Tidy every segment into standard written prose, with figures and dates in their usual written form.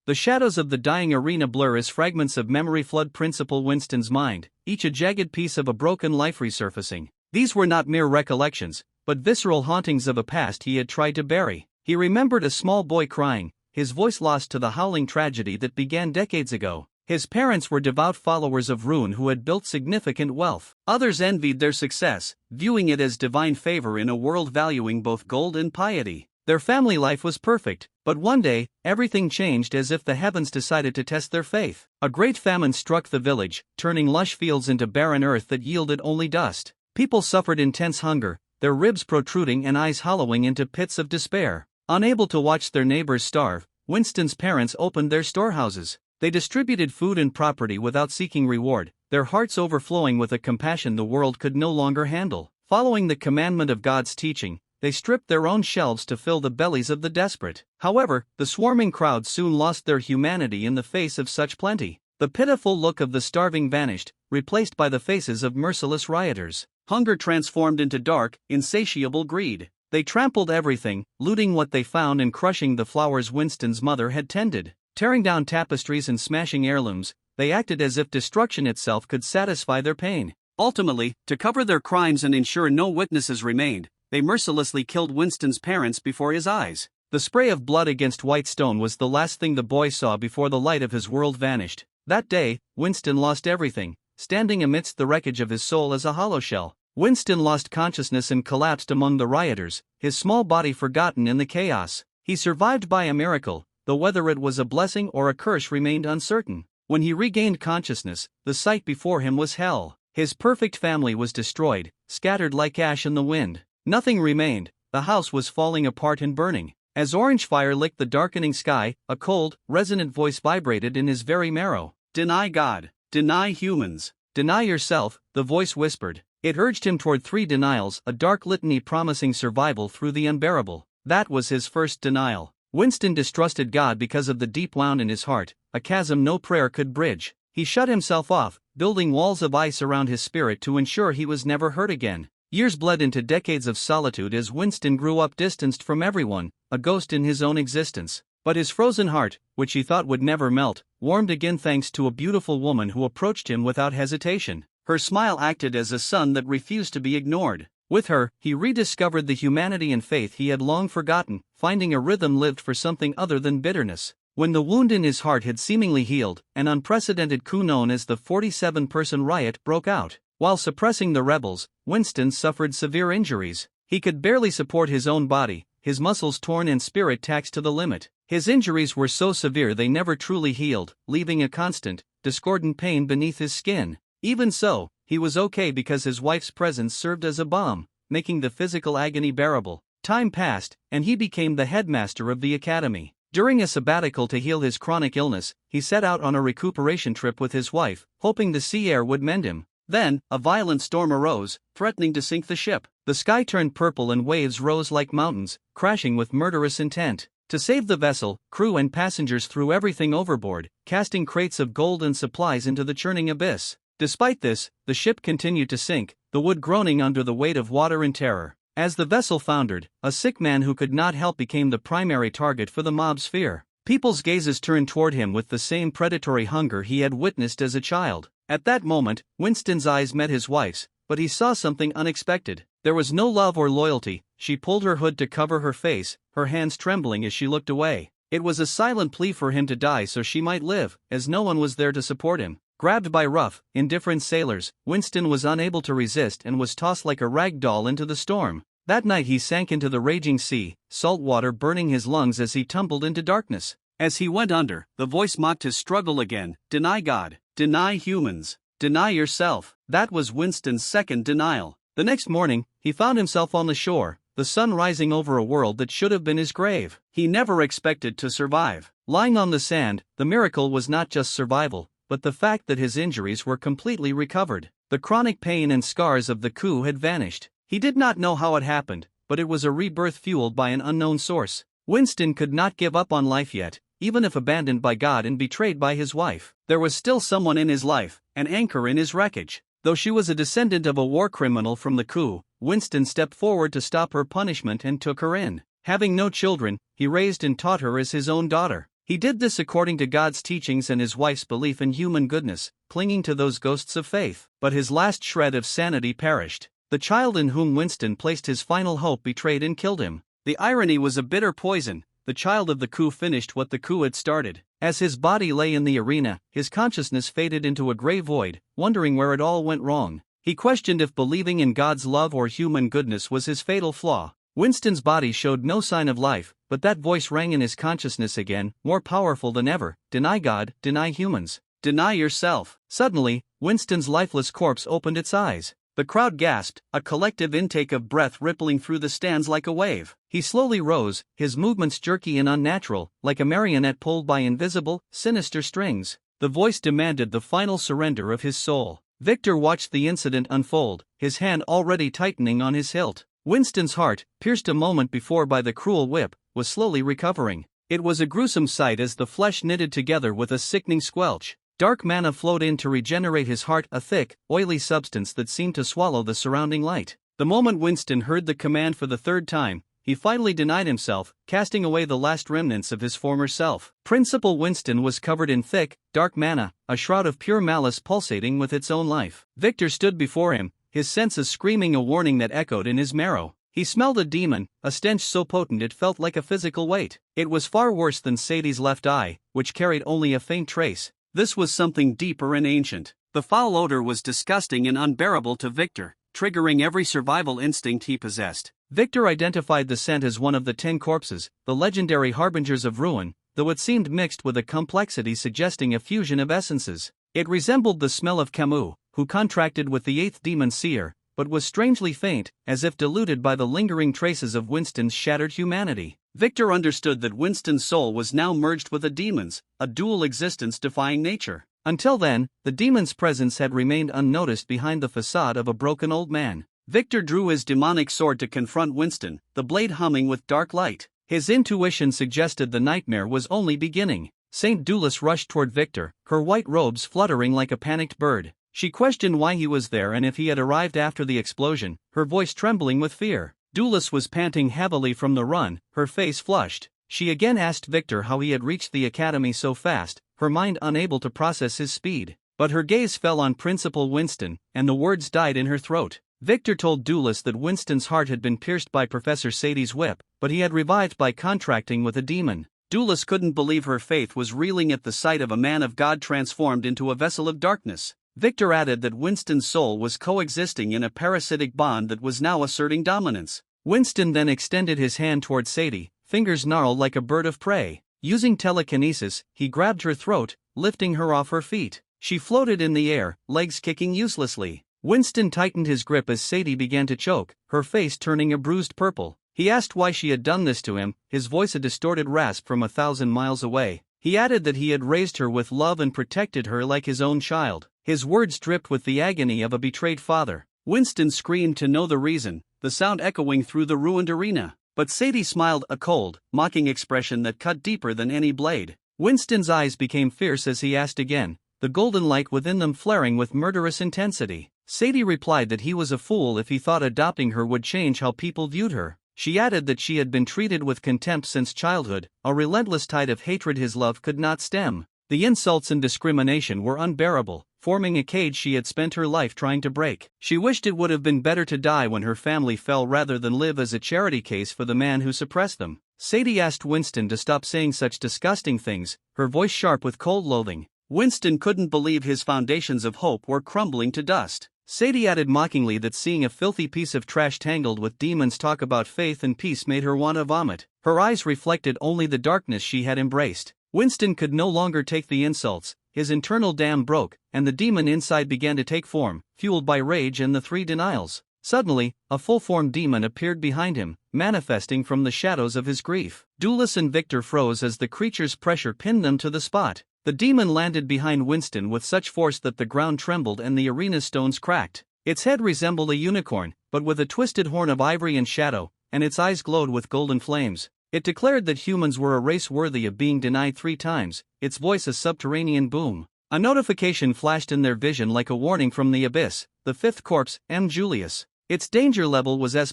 The shadows of the dying arena blur as fragments of memory flood Principal Winston's mind, each a jagged piece of a broken life resurfacing. These were not mere recollections, but visceral hauntings of a past he had tried to bury. He remembered a small boy crying, his voice lost to the howling tragedy that began decades ago. His parents were devout followers of Rune who had built significant wealth. Others envied their success, viewing it as divine favor in a world valuing both gold and piety. Their family life was perfect, but one day, everything changed as if the heavens decided to test their faith. A great famine struck the village, turning lush fields into barren earth that yielded only dust. People suffered intense hunger, their ribs protruding and eyes hollowing into pits of despair. Unable to watch their neighbors starve, Winston's parents opened their storehouses. They distributed food and property without seeking reward, their hearts overflowing with a compassion the world could no longer handle. Following the commandment of God's teaching, they stripped their own shelves to fill the bellies of the desperate. However, the swarming crowd soon lost their humanity in the face of such plenty. The pitiful look of the starving vanished, replaced by the faces of merciless rioters. Hunger transformed into dark, insatiable greed. They trampled everything, looting what they found and crushing the flowers Winston's mother had tended. Tearing down tapestries and smashing heirlooms, they acted as if destruction itself could satisfy their pain. Ultimately, to cover their crimes and ensure no witnesses remained, they mercilessly killed Winston's parents before his eyes. The spray of blood against white stone was the last thing the boy saw before the light of his world vanished. That day, Winston lost everything, standing amidst the wreckage of his soul as a hollow shell. Winston lost consciousness and collapsed among the rioters, his small body forgotten in the chaos. He survived by a miracle, though whether it was a blessing or a curse remained uncertain. When he regained consciousness, the sight before him was hell. His perfect family was destroyed, scattered like ash in the wind. Nothing remained, the house was falling apart and burning. As orange fire licked the darkening sky, a cold, resonant voice vibrated in his very marrow. "Deny God, deny humans, deny yourself," the voice whispered. It urged him toward 3 denials, a dark litany promising survival through the unbearable. That was his first denial. Winston distrusted God because of the deep wound in his heart, a chasm no prayer could bridge. He shut himself off, building walls of ice around his spirit to ensure he was never hurt again. Years bled into decades of solitude as Winston grew up distanced from everyone, a ghost in his own existence. But his frozen heart, which he thought would never melt, warmed again thanks to a beautiful woman who approached him without hesitation. Her smile acted as a sun that refused to be ignored. With her, he rediscovered the humanity and faith he had long forgotten, finding a rhythm lived for something other than bitterness. When the wound in his heart had seemingly healed, an unprecedented coup known as the 47-person riot broke out. While suppressing the rebels, Winston suffered severe injuries. He could barely support his own body, his muscles torn and spirit taxed to the limit. His injuries were so severe they never truly healed, leaving a constant, discordant pain beneath his skin. Even so, he was okay because his wife's presence served as a balm, making the physical agony bearable. Time passed, and he became the headmaster of the academy. During a sabbatical to heal his chronic illness, he set out on a recuperation trip with his wife, hoping the sea air would mend him. Then, a violent storm arose, threatening to sink the ship. The sky turned purple and waves rose like mountains, crashing with murderous intent. To save the vessel, crew and passengers threw everything overboard, casting crates of gold and supplies into the churning abyss. Despite this, the ship continued to sink, the wood groaning under the weight of water and terror. As the vessel foundered, a sick man who could not help became the primary target for the mob's fear. People's gazes turned toward him with the same predatory hunger he had witnessed as a child. At that moment, Winston's eyes met his wife's, but he saw something unexpected. There was no love or loyalty. She pulled her hood to cover her face, her hands trembling as she looked away. It was a silent plea for him to die so she might live, as no one was there to support him. Grabbed by rough, indifferent sailors, Winston was unable to resist and was tossed like a rag doll into the storm. That night he sank into the raging sea, salt water burning his lungs as he tumbled into darkness. As he went under, the voice mocked his struggle again. Deny God, deny humans, deny yourself. That was Winston's second denial. The next morning, he found himself on the shore, the sun rising over a world that should have been his grave. He never expected to survive. Lying on the sand, the miracle was not just survival, but the fact that his injuries were completely recovered. The chronic pain and scars of the coup had vanished. He did not know how it happened, but it was a rebirth fueled by an unknown source. Winston could not give up on life yet, even if abandoned by God and betrayed by his wife. There was still someone in his life, an anchor in his wreckage. Though she was a descendant of a war criminal from the coup, Winston stepped forward to stop her punishment and took her in. Having no children, he raised and taught her as his own daughter. He did this according to God's teachings and his wife's belief in human goodness, clinging to those ghosts of faith. But his last shred of sanity perished. The child in whom Winston placed his final hope betrayed and killed him. The irony was a bitter poison. The child of the coup finished what the coup had started. As his body lay in the arena, his consciousness faded into a gray void, wondering where it all went wrong. He questioned if believing in God's love or human goodness was his fatal flaw. Winston's body showed no sign of life, but that voice rang in his consciousness again, more powerful than ever. Deny God, deny humans, deny yourself. Suddenly, Winston's lifeless corpse opened its eyes. The crowd gasped, a collective intake of breath rippling through the stands like a wave. He slowly rose, his movements jerky and unnatural, like a marionette pulled by invisible, sinister strings. The voice demanded the final surrender of his soul. Victor watched the incident unfold, his hand already tightening on his hilt. Winston's heart, pierced a moment before by the cruel whip, was slowly recovering. It was a gruesome sight as the flesh knitted together with a sickening squelch. Dark mana flowed in to regenerate his heart, a thick, oily substance that seemed to swallow the surrounding light. The moment Winston heard the command for the third time, he finally denied himself, casting away the last remnants of his former self. Principal Winston was covered in thick, dark mana, a shroud of pure malice pulsating with its own life. Victor stood before him, his senses screaming a warning that echoed in his marrow. He smelled a demon, a stench so potent it felt like a physical weight. It was far worse than Sadi's left eye, which carried only a faint trace. This was something deeper and ancient. The foul odor was disgusting and unbearable to Victor, triggering every survival instinct he possessed. Victor identified the scent as one of the 10 corpses, the legendary harbingers of ruin, though it seemed mixed with a complexity suggesting a fusion of essences. It resembled the smell of Camus, who contracted with the 8th demon seer, but was strangely faint, as if diluted by the lingering traces of Winston's shattered humanity. Victor understood that Winston's soul was now merged with a demon's, a dual existence defying nature. Until then, the demon's presence had remained unnoticed behind the facade of a broken old man. Victor drew his demonic sword to confront Winston, the blade humming with dark light. His intuition suggested the nightmare was only beginning. Saint Doulis rushed toward Victor, her white robes fluttering like a panicked bird. She questioned why he was there and if he had arrived after the explosion, her voice trembling with fear. Doulis was panting heavily from the run, her face flushed. She again asked Victor how he had reached the academy so fast, her mind unable to process his speed. But her gaze fell on Principal Winston, and the words died in her throat. Victor told Doulis that Winston's heart had been pierced by Professor Sadi's whip, but he had revived by contracting with a demon. Doulis couldn't believe her faith was reeling at the sight of a man of God transformed into a vessel of darkness. Victor added that Winston's soul was coexisting in a parasitic bond that was now asserting dominance. Winston then extended his hand toward Sadi, fingers gnarled like a bird of prey. Using telekinesis, he grabbed her throat, lifting her off her feet. She floated in the air, legs kicking uselessly. Winston tightened his grip as Sadi began to choke, her face turning a bruised purple. He asked why she had done this to him, his voice a distorted rasp from 1,000 miles away. He added that he had raised her with love and protected her like his own child. His words dripped with the agony of a betrayed father. Winston screamed to know the reason, the sound echoing through the ruined arena. But Sadi smiled, a cold, mocking expression that cut deeper than any blade. Winston's eyes became fierce as he asked again, the golden light within them flaring with murderous intensity. Sadi replied that he was a fool if he thought adopting her would change how people viewed her. She added that she had been treated with contempt since childhood, a relentless tide of hatred his love could not stem. The insults and discrimination were unbearable, forming a cage she had spent her life trying to break. She wished it would have been better to die when her family fell rather than live as a charity case for the man who suppressed them. Sadi asked Winston to stop saying such disgusting things, her voice sharp with cold loathing. Winston couldn't believe his foundations of hope were crumbling to dust. Sadi added mockingly that seeing a filthy piece of trash tangled with demons talk about faith and peace made her want to vomit. Her eyes reflected only the darkness she had embraced. Winston could no longer take the insults, his internal dam broke, and the demon inside began to take form, fueled by rage and the 3 denials. Suddenly, a full-formed demon appeared behind him, manifesting from the shadows of his grief. Doulis and Victor froze as the creature's pressure pinned them to the spot. The demon landed behind Winston with such force that the ground trembled and the arena's stones cracked. Its head resembled a unicorn, but with a twisted horn of ivory and shadow, and its eyes glowed with golden flames. It declared that humans were a race worthy of being denied 3 times, its voice a subterranean boom. A notification flashed in their vision like a warning from the abyss, the 5th corpse, M. Julius. Its danger level was S+,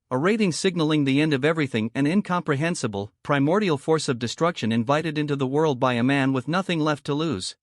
a rating signaling the end of everything, an incomprehensible, primordial force of destruction invited into the world by a man with nothing left to lose.